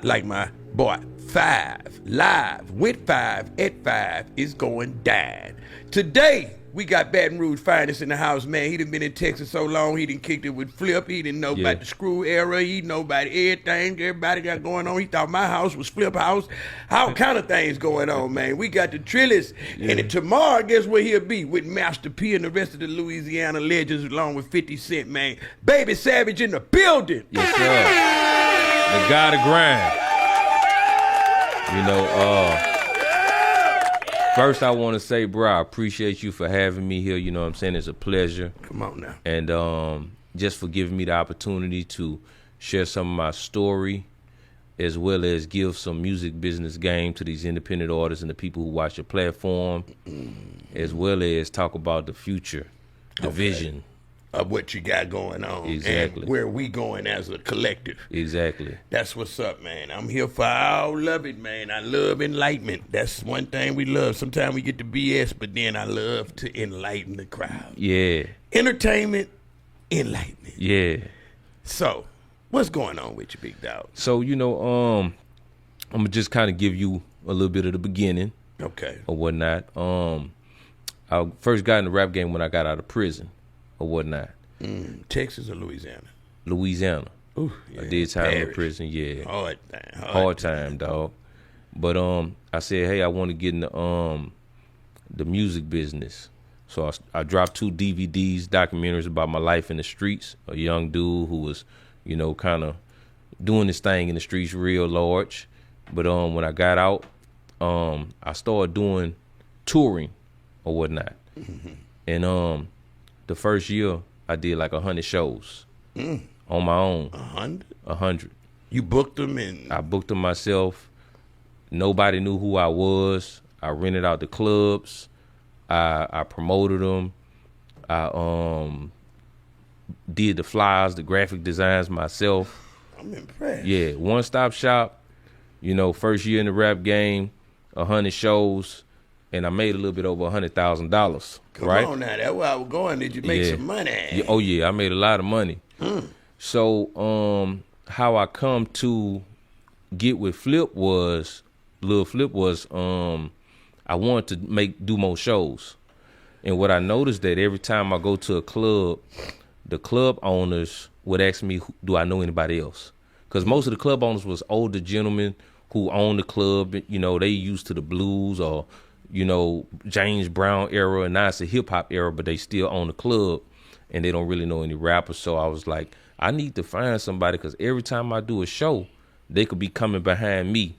like my boy, 5 live with 5 at 5 is going down. Today, we got Baton Rouge Finest in the house, man. He done been in Texas so long, he done kicked it with Flip. He didn't know about the screw era. He know about everything everybody got going on. He thought my house was Flip house. All kind of things going on, man. We got the Trillis. And tomorrow, guess where he'll be? With Master P and the rest of the Louisiana legends along with 50 Cent, man. Baby Savage in the building. Yes, sir. The God of grind. You know, first, I want to say, bro, I appreciate you for having me here. You know what I'm saying? It's a pleasure. Come on now. And just for giving me the opportunity to share some of my story, as well as give some music business game to these independent artists and the people who watch your platform, as well as talk about the future, the vision of what you got going on. Exactly. And where we going as a collective. Exactly. That's what's up, man. I'm here for all of it, man. I love enlightenment. That's one thing we love. Sometimes we get the BS, but then I love to enlighten the crowd. Yeah. Entertainment, enlightenment. Yeah. So, what's going on with you, big dog? So, you know, I'm going to just kind of give you a little bit of the beginning. Okay. Or whatnot. I first got in the rap game when I got out of prison. Or whatnot. Texas or Louisiana? Louisiana. Ooh, yeah. I did time Parish. in prison, yeah. Hard time, dog. But I said, hey, I want to get in the music business. So I dropped 2 DVDs, documentaries about my life in the streets. A young dude who was, you know, kind of doing this thing in the streets real large. But when I got out, I started doing touring or whatnot. And the first year, I did like 100 shows on my own. 100? 100. You booked them and I booked them myself. Nobody knew who I was. I rented out the clubs. I promoted them. I did the flyers, the graphic designs myself. I'm impressed. Yeah, one-stop shop. You know, first year in the rap game, 100 shows. And I made a little bit over $100,000. Come right? on now, that's where I was going. Did you make some money? Yeah, oh yeah, I made a lot of money. So how I come to get with Flip was, Lil Flip was, I wanted to do more shows. And what I noticed that every time I go to a club, the club owners would ask me, do I know anybody else? Because most of the club owners was older gentlemen who owned the club. You know, they used to the blues or, you know, James Brown era, and now it's a hip hop era, but they still own the club and they don't really know any rappers. So I was like, I need to find somebody, because every time I do a show, they could be coming behind me,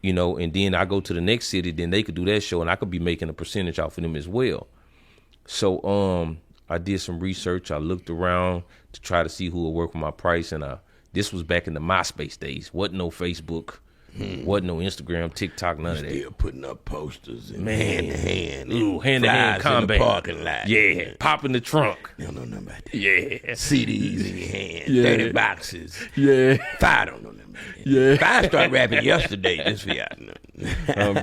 you know, and then I go to the next city, then they could do that show and I could be making a percentage off of them as well. So I did some research. I looked around to try to see who would work with my price, and this was back in the MySpace days. Wasn't no Facebook. Wasn't no Instagram, TikTok, none of that. Still putting up posters and Man. hand-to-hand. Ooh, hand-to-hand combat. In the parking lot. Yeah, pop in the trunk. They don't know nothing about that. Yeah. CDs in your hand. Yeah. 30 boxes. Yeah. 5 don't know nothing about that. Yeah. 5 started rapping yesterday, just for y'all know.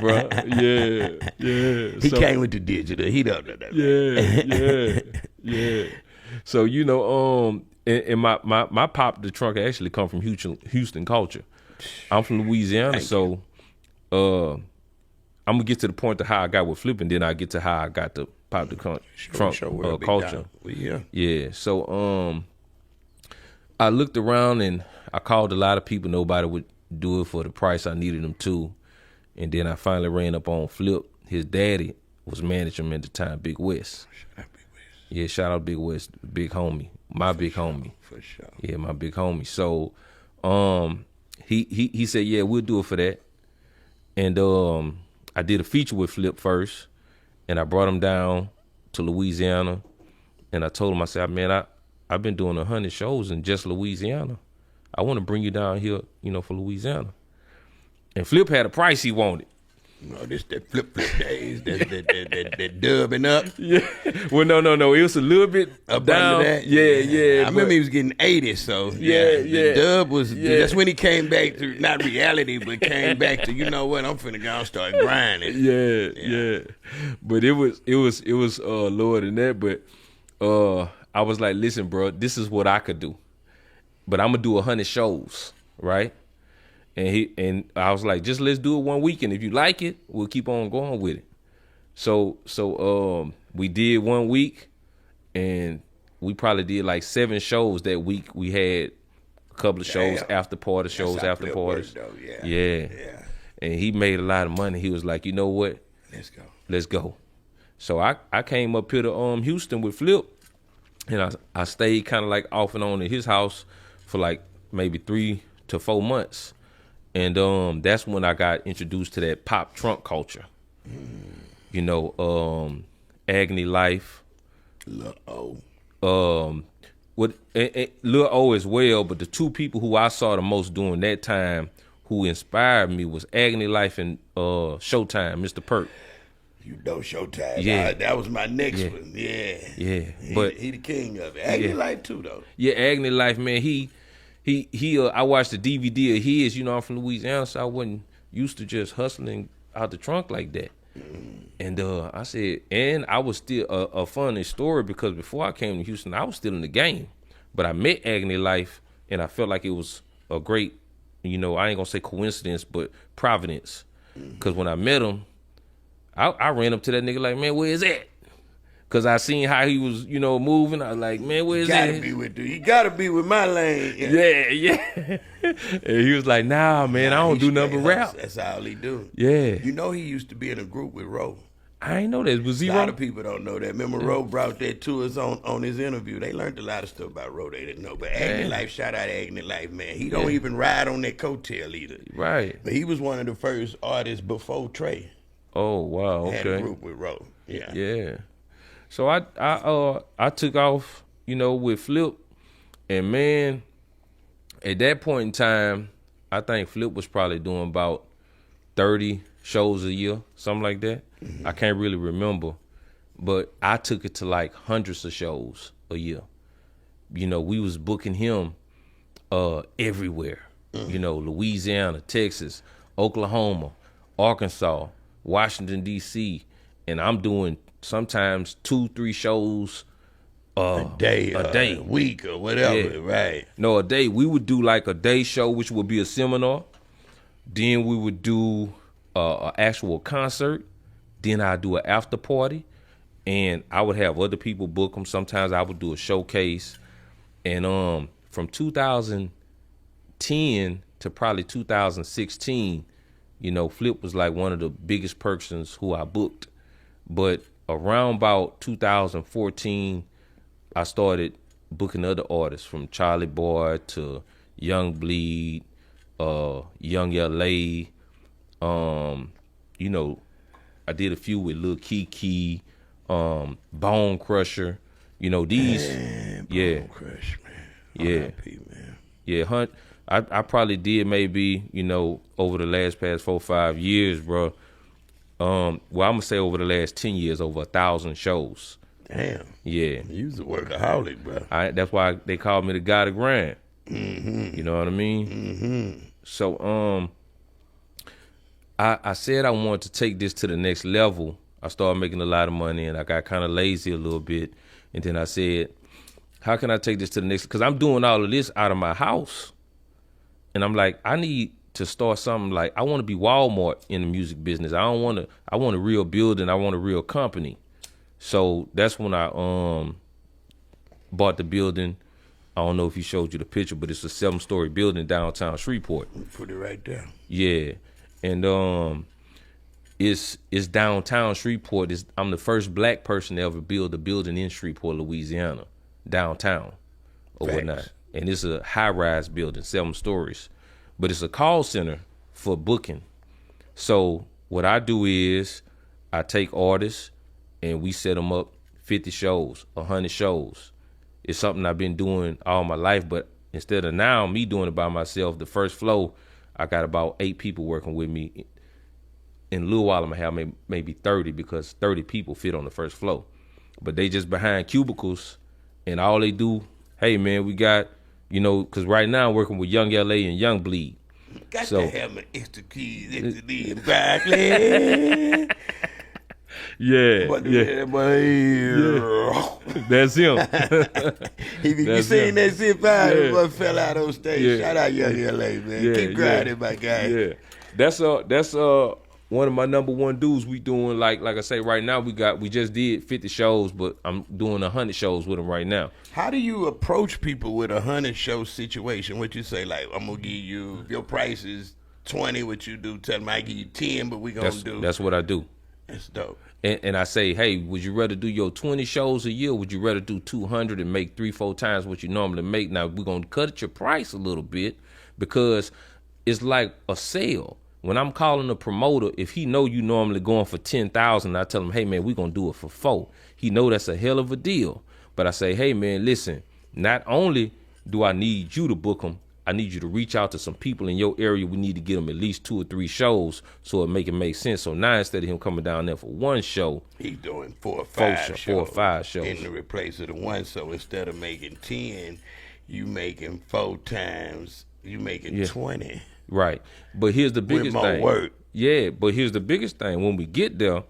Bro. Yeah. Yeah. He came with the digital. He don't know that. Yeah. So, you know, and my pop the trunk actually come from Houston culture. I'm from Louisiana, so I'm gonna get to the point of how I got with Flip, and then I get to how I got to pop the trunk culture. Yeah. So I looked around and I called a lot of people. Nobody would do it for the price I needed them to, and then I finally ran up on Flip. His daddy was managing him at the time, Big West. Shout out Big West. Yeah, shout out Big West, big homie, my big homie. For sure. Yeah, my big homie. So, he said, yeah, we'll do it for that. And I did a feature with Flip first, and I brought him down to Louisiana, and I told him, I said, man, I've been doing 100 shows in just Louisiana. I want to bring you down here, you know, for Louisiana. And Flip had a price he wanted. No, this that flip days, that dubbing up. Yeah. Well, no. It was a little bit up down. Under that. Yeah. I remember he was getting 80, so yeah. The dub was. Yeah. That's when he came back to not reality, but came back to, you know what, I'm finna go and start grinding. Yeah. But it was lower than that. But I was like, listen, bro, this is what I could do. But I'm gonna do 100 shows, right? And I was like, just let's do it one weekend. If you like it, we'll keep on going with it. So we did 1 week, and we probably did like 7 shows that week. We had a couple of shows, after party shows, after parties. Yeah. And he made a lot of money. He was like, you know what? Let's go. So I came up here to Houston with Flip, and I stayed kind of like off and on at his house for like maybe 3 to 4 months. And that's when I got introduced to that pop trunk culture. You know, Agony Life. Lil O. Lil O as well, but the 2 people who I saw the most during that time who inspired me was Agony Life and Showtime, Mr. Perk. You know Showtime. Yeah. That was my next one. Yeah. But he the king of it. Agony Life too, though. Yeah, Agony Life, man. He I watched the DVD of his. You know, I'm from Louisiana, so I wasn't used to just hustling out the trunk like that. And I said, and I was still a funny story, because before I came to Houston, I was still in the game. But I met Agony Life, and I felt like it was a great, you know, I ain't gonna say coincidence, but providence. Because when I met him, I ran up to that nigga like, man, where is that? Because I seen how he was, you know, moving. I was like, man, where is that? You gotta be with my lane. Yeah. And he was like, nah, man, I don't do nothing but rap. That's all he do. Yeah. You know he used to be in a group with Ro. I ain't know that. Was he A lot of people don't know that. Remember, Ro brought that to us on his interview. They learned a lot of stuff about Ro they didn't know. But Agony Life, shout out Agony Life, man. He don't even ride on that coattail either. Right. But he was one of the first artists before Trey. Oh, wow, okay. Had a group with Ro. Yeah. So I took off, you know, with Flip, and man, at that point in time, I think Flip was probably doing about 30 shows a year, something like that. I can't really remember, but I took it to like hundreds of shows a year. You know, we was booking him everywhere. You know, Louisiana, Texas, Oklahoma, Arkansas, Washington, D.C., and I'm doing sometimes 2-3 shows a day, a week, or whatever, right? No, a day. We would do like a day show, which would be a seminar. Then we would do an actual concert. Then I'd do an after party, and I would have other people book them. Sometimes I would do a showcase. And from 2010 to probably 2016, you know, Flip was like one of the biggest persons who I booked. But around about 2014, I started booking other artists, from Charlie Boy to Young Bleed, Young LA. You know, I did a few with Lil Kiki, Bone Crusher. You know, these. Bone Crush, man. Yeah. R.I.P., man. Yeah, Hunt. I probably did maybe, you know, over the past 4 or 5 years, bro. Well, I'm gonna say over the last 10 years, over 1,000 shows. Damn. Yeah. You was a workaholic, bro. That's why they called me the guy to grind. Mm-hmm. You know what I mean? Mm-hmm. So I said I wanted to take this to the next level. I started making a lot of money, and I got kind of lazy a little bit. And then I said, how can I take this to the next? Because I'm doing all of this out of my house. And I'm like, I need to start something. Like, I want to be Walmart in the music business. I want a real building. I want a real company. So that's when I bought the building. I don't know if he showed you the picture, but it's a 7-story building downtown Shreveport. Put it right there. Yeah. And it's downtown Shreveport. I'm the first black person to ever build a building in Shreveport, Louisiana, downtown or whatnot. And it's a high-rise building, 7 stories. But it's a call center for booking. So what I do is I take artists and we set them up 50 shows, 100 shows. It's something I've been doing all my life, but instead of now me doing it by myself, the first flow, I got about 8 people working with me. In a little while, I'm going to have maybe 30, because 30 people fit on the first floor. But they just behind cubicles, and all they do, hey, man, we got, you know, because right now I'm working with Young LA and Young Bleed. Got to have my extra keys, extra lead, Barkley. Yeah, But yeah. boy, That's him. you That's seen him. that shit fire? Yeah. Boy fell out on stage. Yeah. Shout out Young LA, man. Keep grinding, my guy. Yeah, that's one of my number one dudes. We doing like I say right now. We just did 50 shows, but I'm doing 100 shows with him right now. How do you approach people with 100 show situation? What you say, like, I'm gonna give you, your price is 20. What you do? Tell them I give you 10, but we gonna do. That's what I do. That's dope. And I say, hey, would you rather do your 20 shows a year? Would you rather do 200 and make 3-4 times what you normally make? Now we're gonna cut your price a little bit because it's like a sale. When I'm calling a promoter, if he know you normally going for 10,000, I tell him, hey man, we're gonna do it for 4. He know that's a hell of a deal. But I say, hey man, listen, not only do I need you to book them, I need you to reach out to some people in your area. We need to get them at least 2 or 3 shows so it make sense. So now instead of him coming down there for 1 show, he's doing 4 or 5 shows. 4 or 5 shows. In the replace of the 1. So instead of making 10, you making 4 times, you making 20. Right. But here's the biggest With more thing. work. Yeah, but here's the biggest thing. When we get there,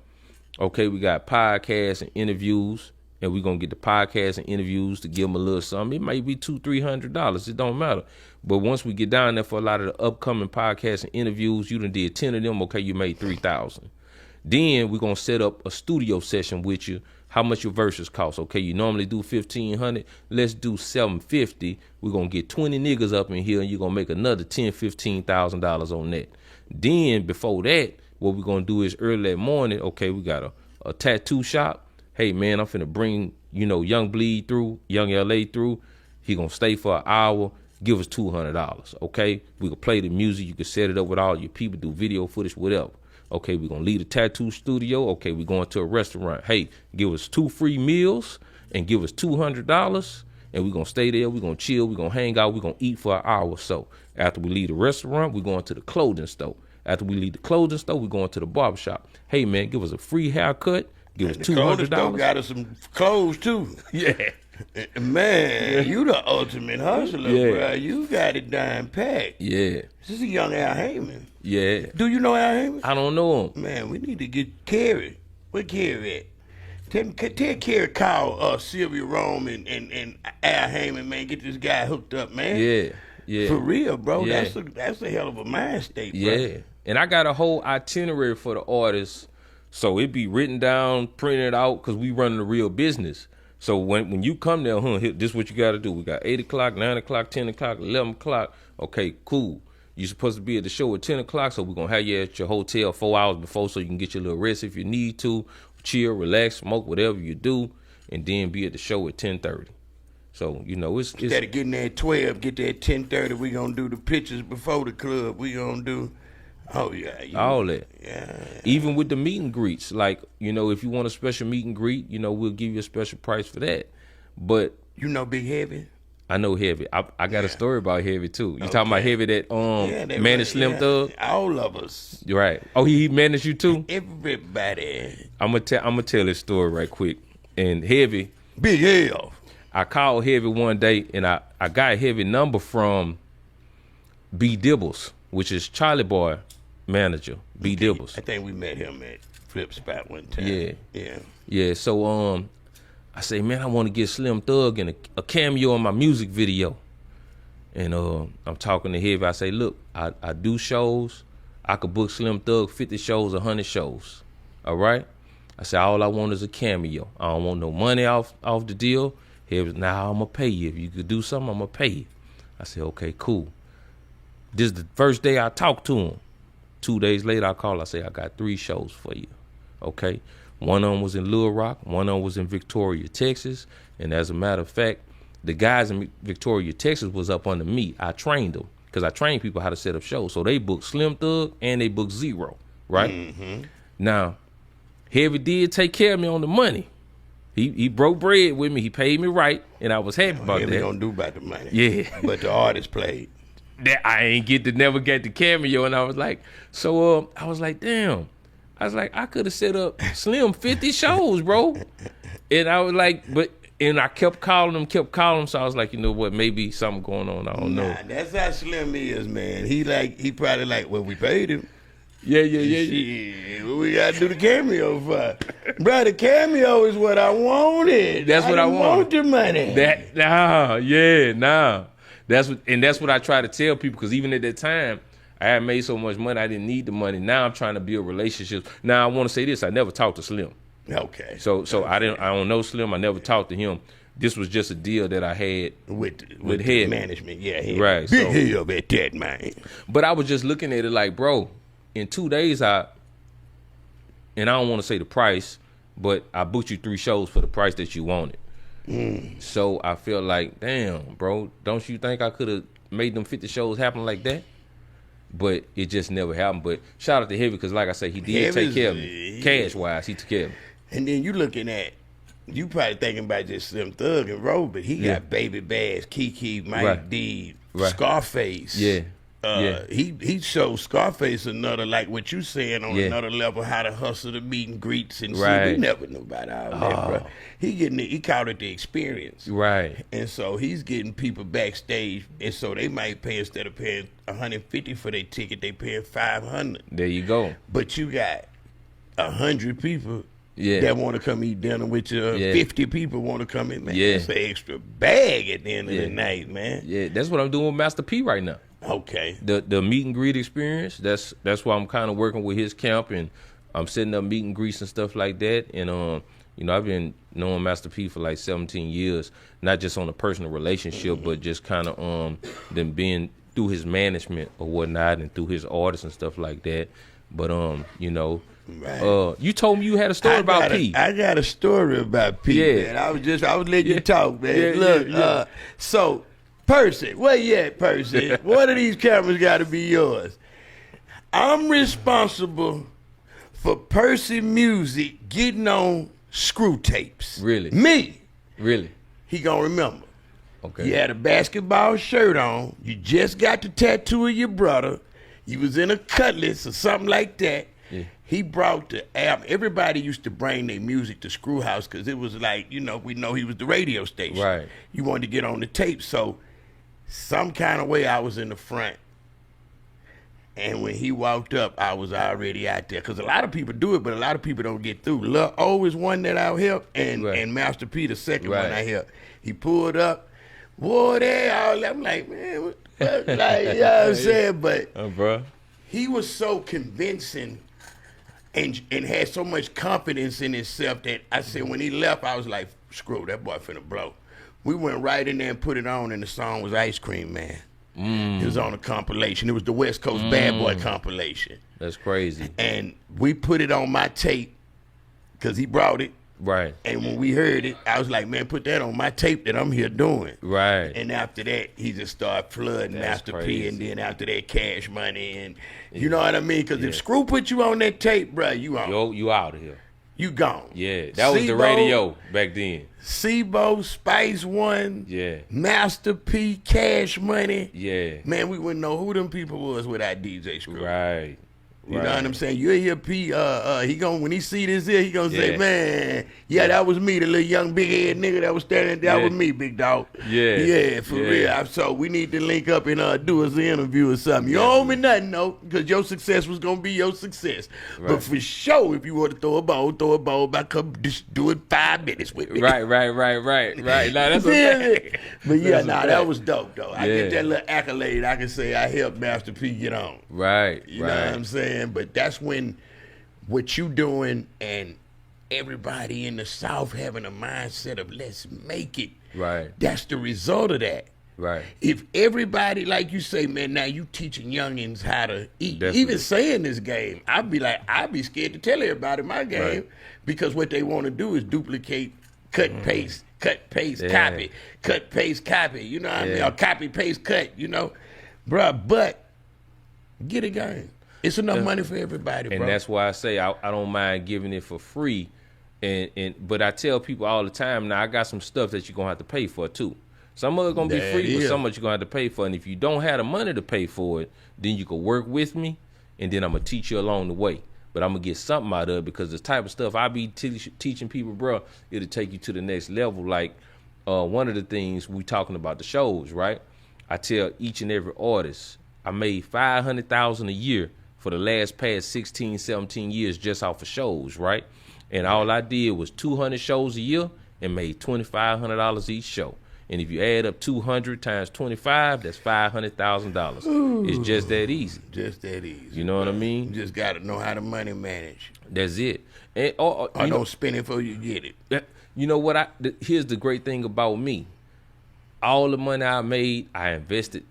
okay, we got podcasts and interviews, and we're going to get the podcasts and interviews to give them a little something. It might be $200-$300. It don't matter. But once we get down there for a lot of the upcoming podcasts and interviews, you done did 10 of them, okay, you made $3,000. Then we're going to set up a studio session with you. How much your verses cost? Okay, you normally do $1,500. Let's do $750. We're going to get 20 niggas up in here, and you're going to make another $10,000-$15,000 on that. Then before that, what we're going to do is early that morning, okay, we got a tattoo shop. Hey, man, I'm finna bring, Young Bleed through, Young LA through. He going to stay for an hour. Give us $200, okay? We can play the music. You can set it up with all your people, do video footage, whatever. Okay, we're going to leave the tattoo studio. Okay, we're going to a restaurant. Hey, give us 2 free meals and give us $200, and we're going to stay there. We're going to chill. We're going to hang out. We're going to eat for an hour or so. After we leave the restaurant, we're going to the clothing store. After we leave the clothing store, we're going to the barbershop. Hey, man, give us a free haircut. Give us $200. The clothing store got us some clothes, too. Yeah. Man, you the ultimate hustler, bro. You got it down packed. Yeah. This is a young Al Heyman. Yeah. Do you know Al Heyman? I don't know him. Man, we need to get Carrie. Where Carrie at? Tell Carrie call Sylvia Rome and Al Heyman, man. Get this guy hooked up, man. Yeah. Yeah. For real, bro. Yeah. That's a hell of a mind state, bro. Yeah. And I got a whole itinerary for the artists. So it be written down, printed out, because we running a real business. So when you come there, this is what you got to do. We got 8 o'clock, 9 o'clock, 10 o'clock, 11 o'clock. Okay, cool. You're supposed to be at the show at 10 o'clock, so we're going to have you at your hotel 4 hours before so you can get your little rest if you need to, chill, relax, smoke, whatever you do, and then be at the show at 10:30. So, it's... Instead of getting there at 12, get there at 10:30, we going to do the pictures before the club. We going to do... Oh, yeah. All that. Yeah. Even with the meet and greets, like, if you want a special meet and greet, we'll give you a special price for that. But... You know Big Heavy? I know Heavy. I got a story about Heavy, too. You talking about Heavy that managed Slim Thug? All of us. Right. Oh, he managed you, too? Everybody. I'm gonna tell this story right quick. And Heavy... Big Hell. I called Heavy one day, and I got Heavy number from B. Dibbles, which is Charlie Boy manager, B. Dibbles. I think we met him at Flip Spot one time. Yeah. Yeah, so I say, man, I want to get Slim Thug in a cameo in my music video. And I'm talking to Heavy. I say, look, I do shows. I could book Slim Thug 50 shows, 100 shows. All right? I said, all I want is a cameo. I don't want no money off the deal. Heavy's, now I'm going to pay you. If you could do something, I'm going to pay you. I said, okay, cool. This is the first day I talked to him. 2 days later, I call. I say, I got 3 shows for you. Okay? One of them was in Little Rock. One of them was in Victoria, Texas. And as a matter of fact, the guys in Victoria, Texas was up under me. I trained them because I trained people how to set up shows. So they booked Slim Thug and they booked Zero, right? Mm-hmm. Now, Heavy did take care of me on the money. He broke bread with me. He paid me right, and I was happy about that. Heavy don't do about the money. Yeah. But the artist played. That I never get the cameo, and I was like, I was like, damn. I was like, I could have set up Slim 50 shows, bro. And I was like, and I kept calling him, so I was like, you know what, maybe something going on, I don't know. That's how Slim is, man. He probably like, well, we paid him. Yeah. Shit, what we gotta do the cameo for? Bro, the cameo is what I wanted. That's what I didn't wanted. want the money. That's what I try to tell people, because even at that time, I had made so much money, I didn't need the money. Now I'm trying to build relationships. Now I want to say this: I never talked to Slim. Okay. So I don't know Slim. I never talked to him. This was just a deal that I had with head management. Yeah, right. Big help at that, man. But I was just looking at it like, bro, in 2 days and I don't want to say the price, but I booked you 3 shows for the price that you wanted. So I felt like, damn, bro, don't you think I could have made them 50 shows happen like that? But it just never happened. But shout out to Heavy, because like I said, he did take care of me. Cash-wise, he took care of me. And then you looking at, you probably thinking about just Slim Thug and Roll, but he got Baby Bass, Kiki, Mike D, Scarface. Yeah. He showed Scarface another, like what you saying, on another level, how to hustle the meet and greets and shit. We never knew about all that, bro. He called it the experience. Right. And so he's getting people backstage, and so they might pay, instead of paying $150 for their ticket, they paying $500. There you go. But you got 100 people that want to come eat dinner with you. 50 people want to come in, man. It's an extra bag at the end of the night, man. Yeah, that's what I'm doing with Master P right now. Okay. The meet and greet experience, that's why I'm kind of working with his camp, and I'm setting up meet and greets and stuff like that. And you know, I've been knowing Master P for like 17 years, not just on a personal relationship, but just kind of them being through his management or whatnot, and through his artists and stuff like that. But you know, you told me you had a story about P. I got a story about P. Man. I was letting you talk, man. Look, so Percy, where you at, Percy? One of these cameras got to be yours. I'm responsible for Percy Music getting on screw tapes. Really? Me. Really? He gonna remember. Okay. You had a basketball shirt on. You just got the tattoo of your brother. You was in a cutlass or something like that. Yeah. He brought the album. Everybody used to bring their music to Screw House because it was like, you know, we know he was the radio station. Right. You wanted to get on the tape. So some kind of way I was in the front. And when he walked up, I was already out there. Because a lot of people do it, but a lot of people don't get through. Lil O is one that I helped, and Master P the second one I helped. He pulled up. Whoa, there, all that. I'm like, man, what like, you know what I'm saying? But bro, he was so convincing and had so much confidence in himself that I said, when he left, I was like, screw, that boy finna blow. We went right in there and put it on, and the song was Ice Cream Man. It was on a compilation. It was the West Coast Bad Boy compilation. That's crazy. And we put it on my tape because he brought it. Right. And when we heard it, I was like, man, put that on my tape that I'm here doing. Right. And after that, he just started flooding Master P. And then after that, Cash Money. And you know what I mean? Because if Screw put you on that tape, bro, you on. You out of here. You gone. Yeah, that was the radio back then. Sebo, Spice One, Master P, Cash Money. Yeah. Man, we wouldn't know who them people was without DJ Screw. Right. You know what I'm saying? You hear P, he gon' when he see this here, he gonna say, man, that was me, the little young big head nigga that was standing there. That was me, big dog. Yeah, for real. So we need to link up and do us an interview or something. You owe me nothing, though, because your success was gonna be your success. Right. But for sure, if you want to throw a ball back up, just do it 5 minutes with me. Right. Nah, that's okay. But that was dope, though. I get that little accolade. I can say I helped Master P get on. Right. You know what I'm saying? But that's when what you doing and everybody in the South having a mindset of let's make it. Right. That's the result of that. Right. If everybody, like you say, man, now you teaching youngins how to eat. Definitely. Even saying this game, I'd be scared to tell everybody my game because what they want to do is duplicate, cut, paste, copy, cut, paste, copy. You know what I mean? Or copy, paste, cut, you know? Bruh, but get a game. It's enough money for everybody, bro. And that's why I say I don't mind giving it for free. But I tell people all the time, now I got some stuff that you're going to have to pay for too. Some of it's going to be free, but some of it you're going to have to pay for. And if you don't have the money to pay for it, then you can work with me, and then I'm going to teach you along the way. But I'm going to get something out of it because the type of stuff I be teaching people, bro, it'll take you to the next level. Like one of the things we talking about the shows, right? I tell each and every artist, I made $500,000 a year for the past 16, 17 years just off of shows, right? And all I did was 200 shows a year and made $2,500 each show. And if you add up 200 times 25, that's $500,000. It's just that easy. Just that easy. You know what I mean? You just got to know how to money manage. That's it. And, or don't spend it before you get it. You know what? Here's the great thing about me. All the money I made, I invested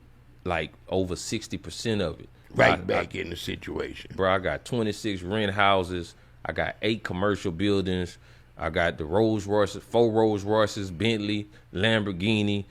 like over 60% of it. Right back in the situation. Bro, I got 26 rent houses. I got 8 commercial buildings. I got the Rolls Royces, 4 Rolls Royces, Bentley, Lamborghini.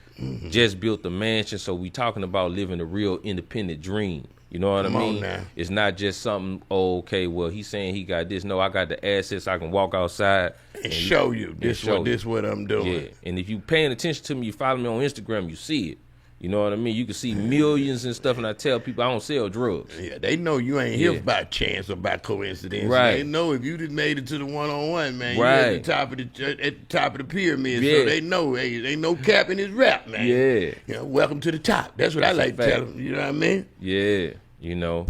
Just built a mansion. So we talking about living a real independent dream. You know what I mean? Now. It's not just something, okay, well, he's saying he got this. No, I got the assets. I can walk outside and show you this what I'm doing. Yeah, and if you paying attention to me, you follow me on Instagram, you see it. You know what I mean? You can see millions and stuff, and I tell people I don't sell drugs. Yeah, they know you ain't here by chance or by coincidence. Right. They know if you just made it to the one-on-one, man, right. you at the top of the pyramid. Yeah. So they know, hey, ain't no cap in this rap, man. Yeah. You know, welcome to the top. That's what I like to tell them. You know what I mean? Yeah. You know,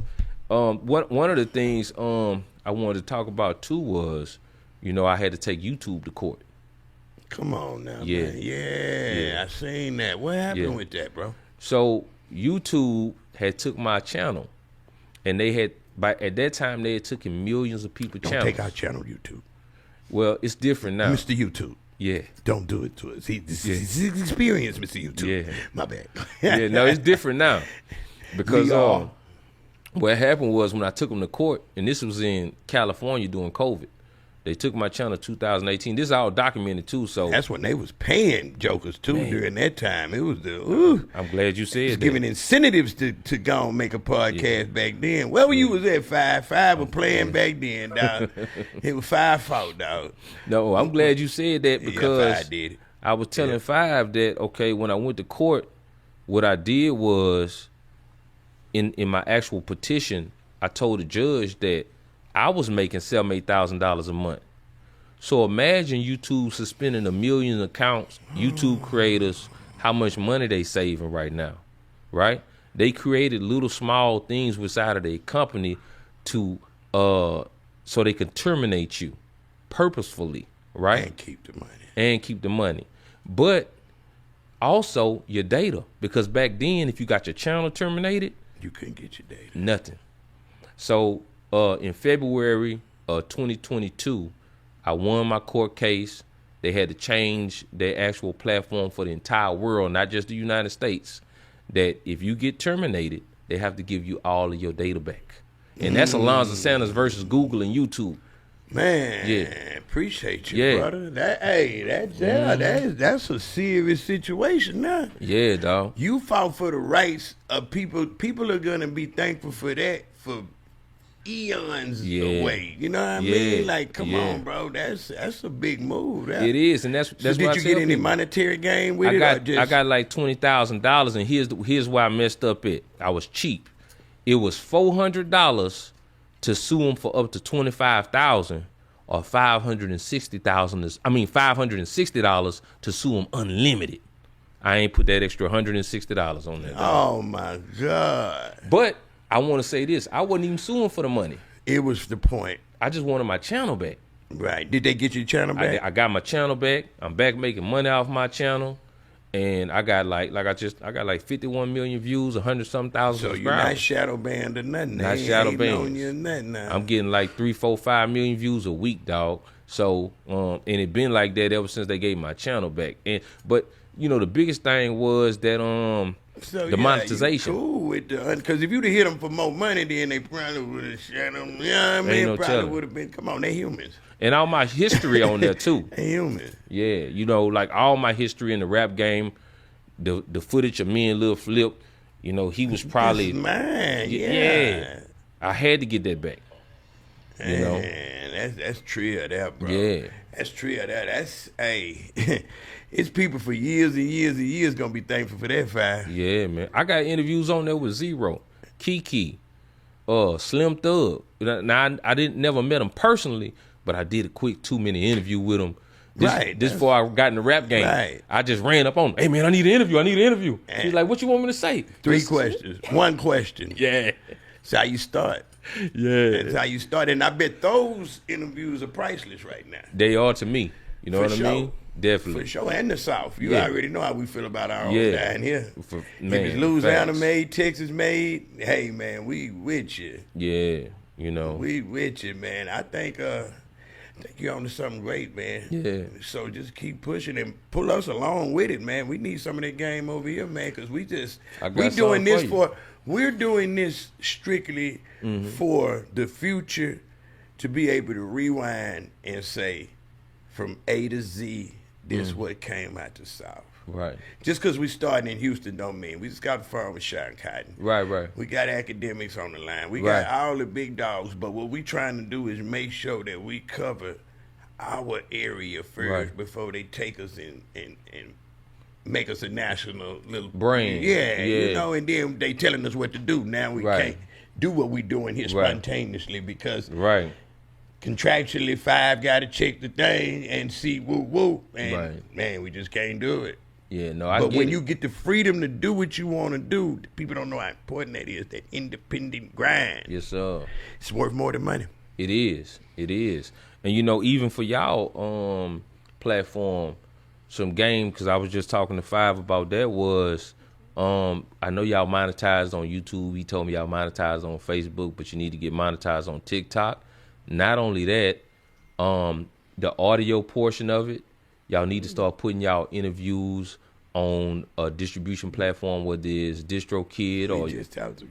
one of the things I wanted to talk about too was, you know, I had to take YouTube to court. Come on now, man. Yeah, I seen that. What happened with that, bro? So YouTube had took my channel, and they had at that time they had taken millions of people channels. Don't take our channel, YouTube. Well, it's different now, Mr. YouTube. Yeah. Don't do it to us. This is his experience, Mr. YouTube. Yeah. My bad. Yeah, no, it's different now because what happened was when I took them to court, and this was in California during COVID. They took my channel 2018. This is all documented too. So that's when they was paying jokers too. Man. During that time. It was I'm glad you said that. Giving incentives to go and make a podcast back then. Where you was at, Five was playing back then, dog. It was 5 fault, dog. No, I'm glad you said that because Five did it. I was telling Five that, okay, when I went to court, what I did was in my actual petition, I told the judge that I was making $7,000-$8,000 a month. So imagine YouTube suspending 1 million accounts, YouTube creators, how much money they saving right now, right? They created little small things inside of their company to so they can terminate you purposefully, right? And keep the money. But also your data, because back then if you got your channel terminated, you couldn't get your data. Nothing. So in February of 2022, I won my court case. They had to change their actual platform for the entire world, not just the United States, that if you get terminated, they have to give you all of your data back. And that's Alonzo Sanders versus Google and YouTube. Man, appreciate you, brother. That's a serious situation now. Yeah, dog. You fought for the rights of people. People are gonna be thankful for that for eons away. You know what I mean? Like, come on, bro. That's a big move. It is, and that's so did you get any monetary gain with I got like $20,000, and here's why I messed up it. I was cheap. It was $400 to sue them for up to $25,000, or $560 to sue them unlimited. I ain't put that extra $160 on that. Oh my God! But I want to say this: I wasn't even suing for the money. It was the point. I just wanted my channel back. Right? Did they get your channel back? I got my channel back. I'm back making money off my channel. And I got I got like 51 million views, 100-something thousand subscribers. So you're not shadow banned or nothing. Not shadow banned. I'm getting like 3, 4, 5 million views a week, dog. So and it been like that ever since they gave my channel back. But you know the biggest thing was that the monetization. You cool with because if you'd have hit them for more money, then they probably would have shut them. You know what I mean? Probably would have been. Come on, they humans. And all my history on there too. Human. Yeah, you know, like all my history in the rap game, the footage of me and Lil Flip, you know, he was probably mine. Yeah. I had to get that back. You know, that's trio there, bro. Yeah, that's trio there. That's it's people for years and years and years gonna be thankful for that fire. Yeah, man. I got interviews on there with Zero, Kiki, Slim Thug. Now I never met him personally. But I did a quick 2-minute interview with him. This before I got in the rap game. Right. I just ran up on him. Hey, man, I need an interview. He's like, what you want me to say? 3 questions. 1 question. Yeah. So how you start? Yeah. That's how you start. And I bet those interviews are priceless right now. They are to me. You know For what sure. I mean? Definitely. For sure. And the South. You already know how we feel about our own down here. If it's Louisiana made, Texas made, hey, man, we with you. Yeah, you know. We with you, man. I think you're on to something great, man. Yeah. So just keep pushing and pull us along with it, man. We need some of that game over here, man, because we're doing this strictly for the future, to be able to rewind and say, from A to Z, this what came out the South. Right. Just because we starting in Houston don't mean we just got a farm with Sean Cotton. Right. We got academics on the line. We got all the big dogs, but what we trying to do is make sure that we cover our area first before they take us and make us a national little brain. Yeah, you know, and then they telling us what to do. Now we can't do what we doing here spontaneously because contractually, 5 got to check the thing and see woo, and man, we just can't do it. Yeah, no, But when you get the freedom to do what you want to do, people don't know how important that is, that independent grind. Yes, sir. It's worth more than money. It is. And, you know, even for y'all platform, some game, because I was just talking to Five about that, was I know y'all monetized on YouTube. He told me y'all monetized on Facebook, but you need to get monetized on TikTok. Not only that, the audio portion of it, y'all need to start putting y'all interviews on a distribution platform, whether it's DistroKid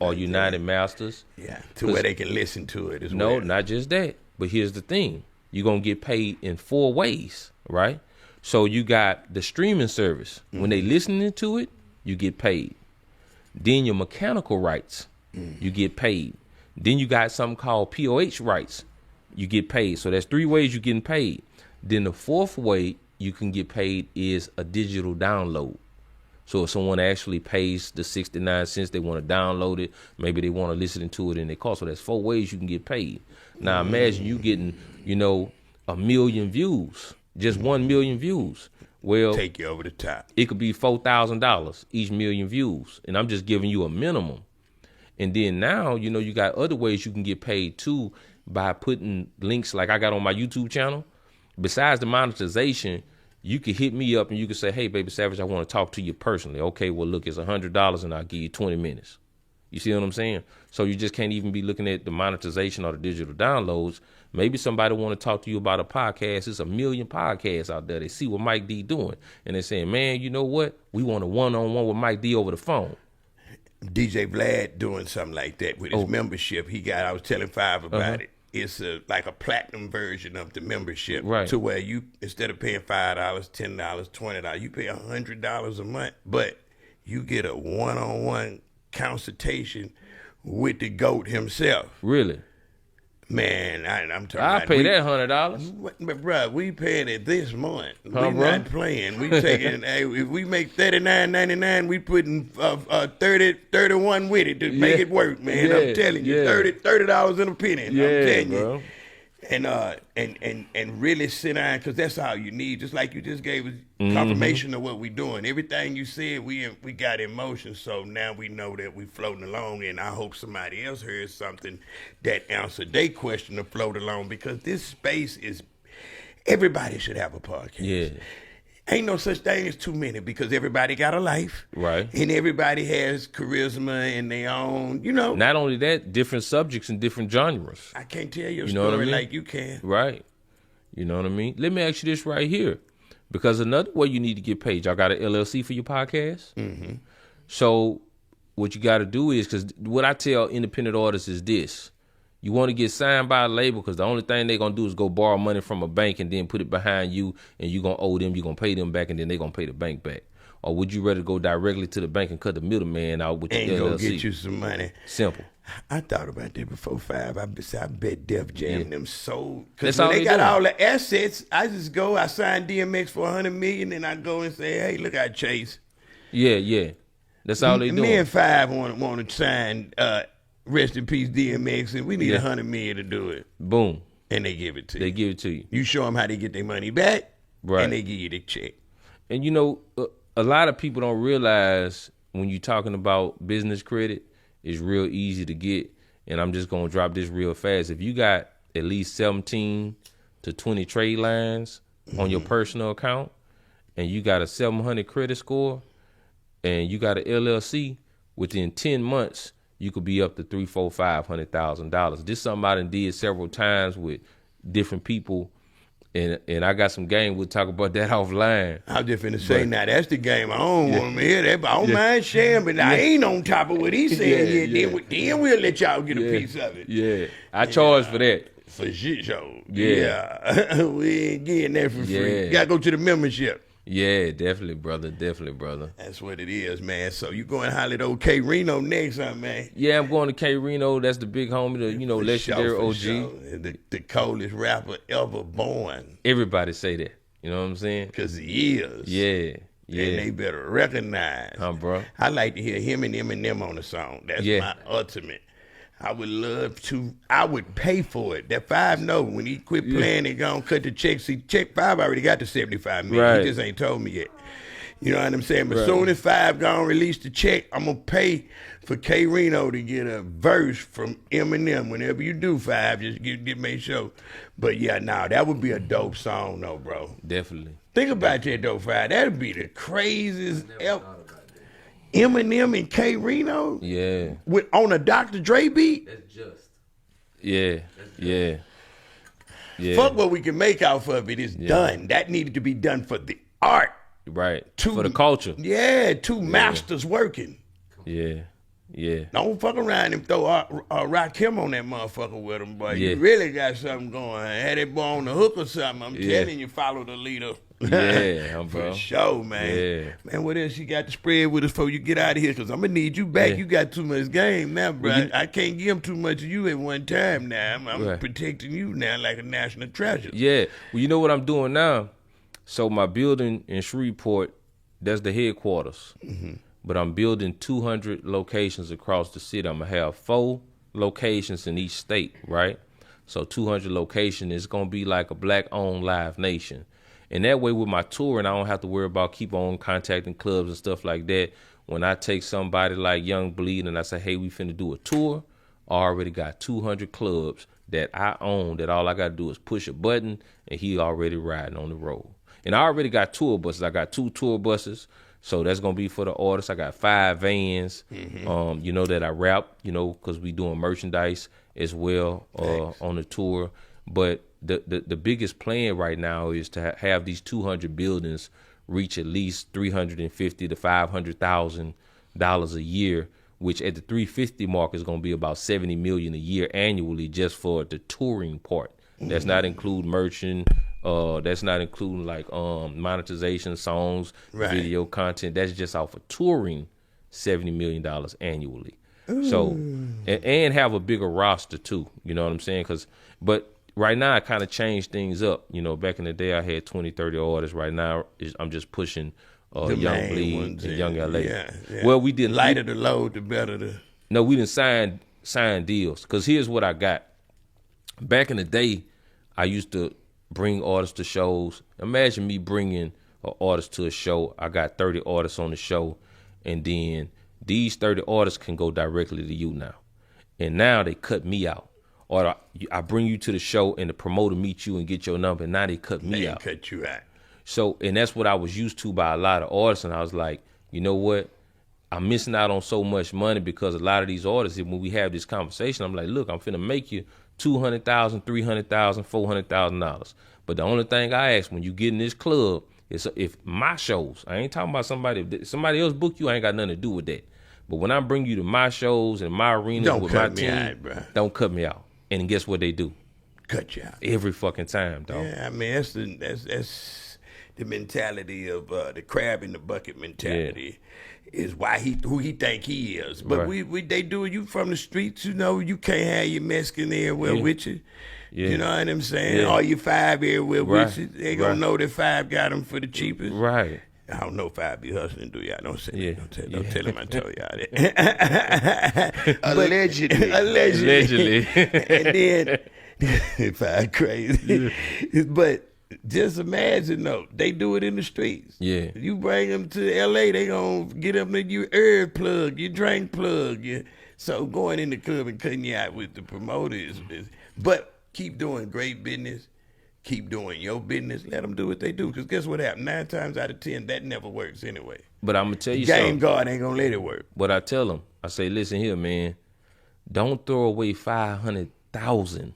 or United Masters. Yeah, to where they can listen to it as well. No, not just that. But here's the thing. You're going to get paid in 4 ways, right? So you got the streaming service. When they listening to it, you get paid. Then your mechanical rights, you get paid. Then you got something called POH rights. You get paid. So that's 3 ways you're getting paid. Then the 4th way you can get paid is a digital download. So if someone actually pays the 69 cents, they want to download it, maybe they want to listen to it in their car. So that's 4 ways you can get paid. Now imagine you getting, 1 million views, just 1 million views. Well, take you over the top. It could be $4,000 each million views. And I'm just giving you a minimum. And then now, you got other ways you can get paid too, by putting links like I got on my YouTube channel. Besides the monetization, you can hit me up and you can say, hey, Baby Savage, I want to talk to you personally. Okay, well, look, it's $100 and I'll give you 20 minutes. You see what I'm saying? So you just can't even be looking at the monetization or the digital downloads. Maybe somebody want to talk to you about a podcast. There's a million podcasts out there. They see what Mike D doing. And they're saying, man, you know what? We want a one-on-one with Mike D over the phone. DJ Vlad doing something like that with his membership. I was telling Five about it. It's like a platinum version of the membership, to where you, instead of paying $5, $10, $20, you pay $100 a month, but you get a one-on-one consultation with the GOAT himself. Really? Man, I'm talking I'll pay that $100. But bro, we paying it this month. We not playing. We taking if we make $39.99, we putting 31 with it to make it work, man. I'm telling you, $30 in a penny. I'm telling you. And really sit down, because that's all you need. Just like you just gave us confirmation of what we doing. Everything you said, we got emotion. So now we know that we floating along, and I hope somebody else heard something that answered their question to float along, because this space is, everybody should have a podcast. Yeah. Ain't no such thing as too many, because everybody got a life. Right. And everybody has charisma in their own, Not only that, different subjects and different genres. I can't tell your story like you can. Right. You know what I mean? Let me ask you this right here. Because another way you need to get paid, y'all got an LLC for your podcast? Mm-hmm. So what you got to do is, because what I tell independent artists is this. You want to get signed by a label, because the only thing they're going to do is go borrow money from a bank and then put it behind you, and you're going to owe them, you're going to pay them back, and then they're going to pay the bank back. Or would you rather go directly to the bank and cut the middleman out with your LLC? And go get you some money. Simple. I thought about that before Five. I bet Def Jam them so, because when they got all the assets, I just go, I sign DMX for $100 million, and I go and say, hey, look at Chase. Yeah. That's all they doing. Me and Five want to sign rest in peace DMX, and we need $100 million to do it. Boom. And they give it to you. They give it to you. You show them how they get their money back, and they give you the check. And a lot of people don't realize when you're talking about business credit, it's real easy to get. and I'm just gonna drop this real fast. If you got at least 17 to 20 trade lines on your personal account, and you got a 700 credit score, and you got an LLC, within 10 months, you could be up to $300,000-$500,000. This is something I done did several times with different people, and I got some game. We'll talk about that offline. I was just finna say, now that's the game. I don't want to hear that, but I don't mind sharing, but I ain't on top of what he's saying yet. Then we'll let y'all get a piece of it. Yeah, I charge for that. For shit show. Yeah. We ain't getting that for free. You gotta go to the membership. Yeah, definitely, brother. That's what it is, man. So you going to holler at old K Reno next, huh, man? Yeah, I'm going to K Reno. That's the big homie, the legendary OG. Sure. The coldest rapper ever born. Everybody say that. You know what I'm saying? Because he is. Yeah. And they better recognize. Bro. I like to hear him and Eminem on the song. That's my ultimate. I would love to. I would pay for it. That 5 know when he quit playing, they gonna cut the check. See, check 5 already got the 75 million. Right. He just ain't told me yet. You know what I'm saying? But soon as 5 gonna release the check, I'm gonna pay for K Reno to get a verse from Eminem. Whenever you do 5, just get make sure. But yeah, that would be a dope song, though, bro. Definitely. Think about that, though, 5. That'd be the craziest ever. Eminem and K Reno? Yeah. On a Dr. Dre beat? That's just. Yeah. Fuck what we can make out of it. It's done. That needed to be done for the art. Right. For the culture. Yeah, 2 masters working. Yeah. Don't fuck around and throw Rakim on that motherfucker with him, boy. Yeah. You really got something going. Had that boy on the hook or something. I'm telling you, follow the leader. Yeah, bro. For sure, man. Yeah. Man, what else you got to spread with us before you get out of here? Because I'm going to need you back. Yeah. You got too much game now, bro. Well, I can't give him too much of you at one time now. I'm protecting you now like a national treasure. Yeah. Well, you know what I'm doing now? So my building in Shreveport, that's the headquarters. Mm-hmm. But I'm building 200 locations across the city. I'm going to have 4 locations in each state, right? So 200 locations is going to be like a black-owned Live Nation. And that way with my touring, I don't have to worry about keep on contacting clubs and stuff like that. When I take somebody like Young Bleed and I say, hey, we finna do a tour, I already got 200 clubs that I own that all I got to do is push a button and he already riding on the road. And I already got tour buses. I got 2 tour buses. So that's going to be for the artists. I got 5 vans, that I wrap, because we doing merchandise as well on the tour. But the biggest plan right now is to have these 200 buildings reach at least $350,000 to $500,000 a year, which at the 350 mark is going to be about $70 million a year annually just for the touring part. That's not including merchant. That's not including like monetization, songs, video content. That's just off of touring, $70 million annually. Ooh. So and have a bigger roster too. You know what I'm saying? But right now I kind of changed things up. Back in the day I had 20, 30 artists. Right now I'm just pushing Young Bleed and Young LA. Yeah. Well, we didn't. Lighter the load, the better the. No, we didn't sign deals. Because here's what I got. Back in the day, I used to bring artists to shows. Imagine me bringing an artist to a show. I got 30 artists on the show, and then these 30 artists can go directly to you now. And now they cut me out. Or I bring you to the show, and the promoter meet you and get your number, and now they cut me out. Cut you out. So, and that's what I was used to by a lot of artists, and I was like, you know what? I'm missing out on so much money because a lot of these artists, when we have this conversation, I'm like, look, I'm finna make you $200,000, $300,000, $400,000. But the only thing I ask when you get in this club is if my shows, I ain't talking about somebody else book you, I ain't got nothing to do with that. But when I bring you to my shows and my arenas with my team, don't cut me out. And guess what they do? Cut you out. Every fucking time, dog. Yeah, I mean, that's the mentality of the crab in the bucket mentality. Is who he think he is. But they do it. You from the streets, you can't have your Mexican everywhere with you. Yeah. You know what I'm saying? All your 5 everywhere with you. They gonna know that 5 got them for the cheapest. Right. I don't know 5 be hustling, do y'all? Don't say that. Don't tell him I told y'all that. Allegedly. And then 5 crazy. But just imagine, though, they do it in the streets. Yeah. You bring them to L.A., they going to get up in your herb plug, your drink plug, your So going in the club and cutting you out with the promoter but keep doing great business. Keep doing your business. Let them do what they do. Because guess what happens? 9 times out of 10, that never works anyway. But I'm going to tell you Game something. guard ain't going to let it work. But I tell them, I say, listen here, man. Don't throw away $500,000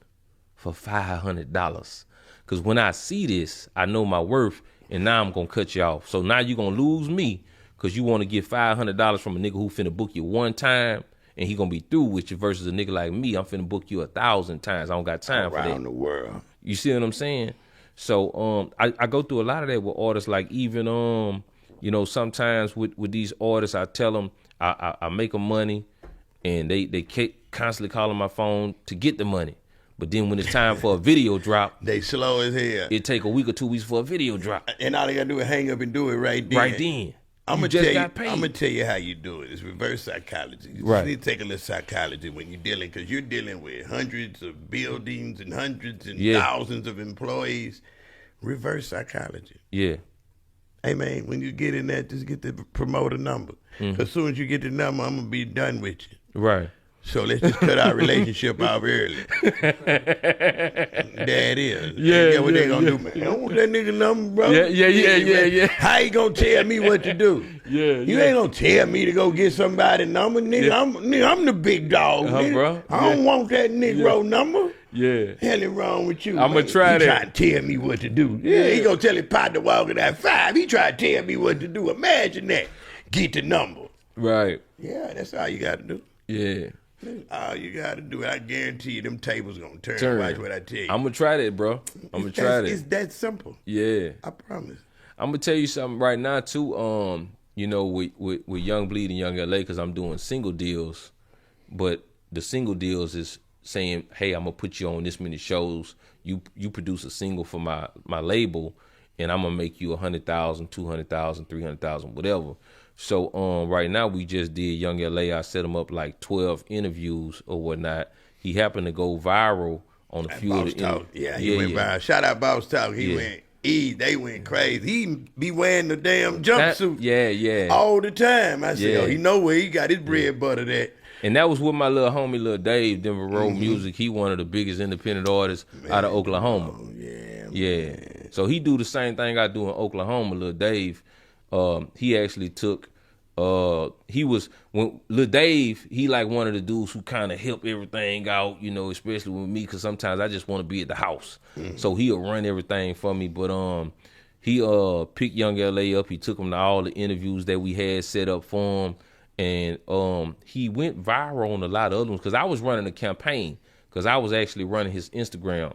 for $500. Because when I see this, I know my worth, and now I'm going to cut you off. So now you're going to lose me because you want to get $500 from a nigga who finna book you one time, and he going to be through with you versus a nigga like me. I'm finna book you 1,000 times. I don't got time for that. Around the world. You see what I'm saying? So I go through a lot of that with artists. Like even you know, sometimes with these artists, I tell them I make them money, and they constantly calling my phone to get the money. But then when it's time for a video drop, they slow as hell. It take a week or 2 weeks for a video drop. And all they gotta do is hang up and do it right then. Right then. I'm You gonna just tell got you. paid. I'm gonna tell you how you do it. It's reverse psychology. You Right. need to take a little psychology when you're dealing, because you're dealing with hundreds of buildings and hundreds and Yeah. thousands of employees. Reverse psychology. Yeah. Hey man, when you get in there, just get the promoter number. Because as soon as you get the number, I'm gonna be done with you. Right. So let's just cut our relationship off early. There it is. Yeah, what they yeah, gonna yeah. do, man? I don't want that nigga number, bro. Yeah. How you gonna tell me what to do? You ain't gonna tell me to go get somebody's number, nigga. Yeah. I'm the big dog, nigga. Bro. I don't want that Negro number. Yeah. Hell is wrong with you? I'ma man? try He that. trying to tell me what to do. Yeah, he gonna tell his partner walking at 5. He trying to tell me what to do. Imagine that. Get the number. Right. Yeah, that's all you gotta do. Yeah. All you gotta do, I guarantee you, them tables gonna turn. Watch what I tell you. I'm gonna try that, bro. I'm gonna try that. It's that simple. Yeah. I promise. I'm gonna tell you something right now too. You know, with Young Bleed and Young LA, because I'm doing single deals, but the single deals is saying, hey, I'm gonna put you on this many shows. You produce a single for my label, and I'm gonna make you 100,000, 200,000, 300,000, whatever. So right now we just did Young LA. I set him up like 12 interviews or whatnot. He happened to go viral on a few of the Talk. Yeah, he went viral. Shout out Boss Talk. He went. They went crazy. He be wearing the damn jumpsuit. Yeah. All the time. I said, Yeah. oh, he know where he got his bread butter at. And that was with my little homie, Lil Dave, Denver Road Music. He one of the biggest independent artists out of Oklahoma. Oh, yeah. Yeah. So he do the same thing I do in Oklahoma, Lil Dave. He actually took, when Lil Dave, he like one of the dudes who kind of help everything out, you know, especially with me, because sometimes I just want to be at the house. So he'll run everything for me. But he picked Young LA up. He took him to all the interviews that we had set up for him. And he went viral on a lot of other ones, because I was running a campaign, because I was actually running his Instagram.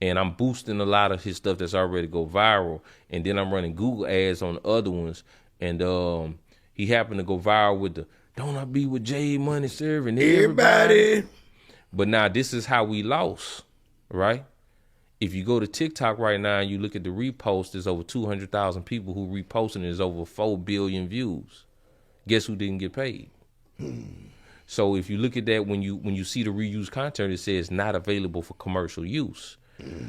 And I'm boosting a lot of his stuff that's already go viral. And then I'm running Google ads on the other ones. And he happened to go viral with the, don't I be with J Money serving everybody? But now this is how we lost, right? If you go to TikTok right now and you look at the repost, there's over 200,000 people who reposting. There's over 4 billion views. Guess who didn't get paid? So if you look at that, when you see the reused content, it says not available for commercial use.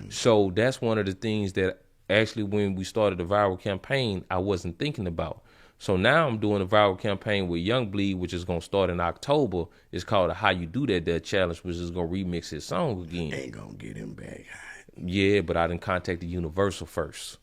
So that's one of the things that actually, when we started the viral campaign, I wasn't thinking about. So now I'm doing a viral campaign with Young Bleed, which is going to start in October. It's called a How You Do That Challenge, which is going to remix his song again. Ain't gonna get him back high. Yeah, but I done contacted Universal first.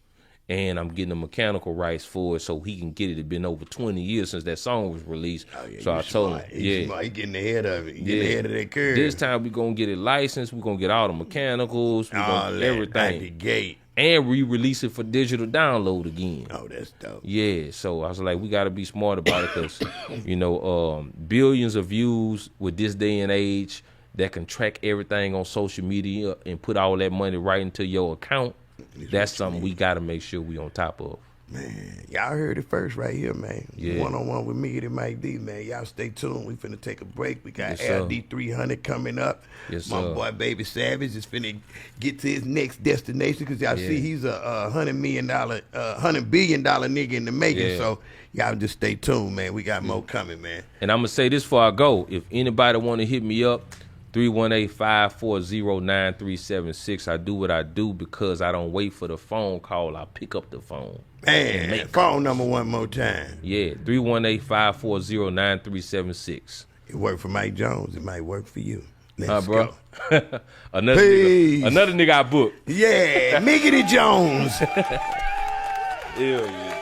And I'm getting the mechanical rights for it so he can get it. It's been over 20 years since that song was released. Oh, yeah, so I told him, He's getting ahead of it. He getting ahead of that curve. This time we're going to get it licensed. We're going to get all the mechanicals. We're going to get everything. Out the gate. And re-release it for digital download again. Oh, that's dope. Yeah, so I was like, we got to be smart about it, because, you know, billions of views with this day and age that can track everything on social media and put all that money right into your account. That's something we got to make sure we on top of. Man, y'all heard it first right here, man. Yeah. One-on-one with me and Mike D, man. Y'all stay tuned. We finna take a break. We got Yes, LD 300 coming up. Yes, My sir. boy Baby Savage is finna get to his next destination, because y'all see he's a $100 billion nigga in the making. Yeah. So y'all just stay tuned, man. We got more coming, man. And I'm going to say this before I go. If anybody want to hit me up, 318-540-9376. I do what I do because I don't wait for the phone call. I pick up the phone. Man, phone number one more time. Yeah, 318-540-9376. It worked for Mike Jones. It might work for you. Let's bro. go. another Peace. nigga I booked. Yeah, Miggity Jones. Hell yeah.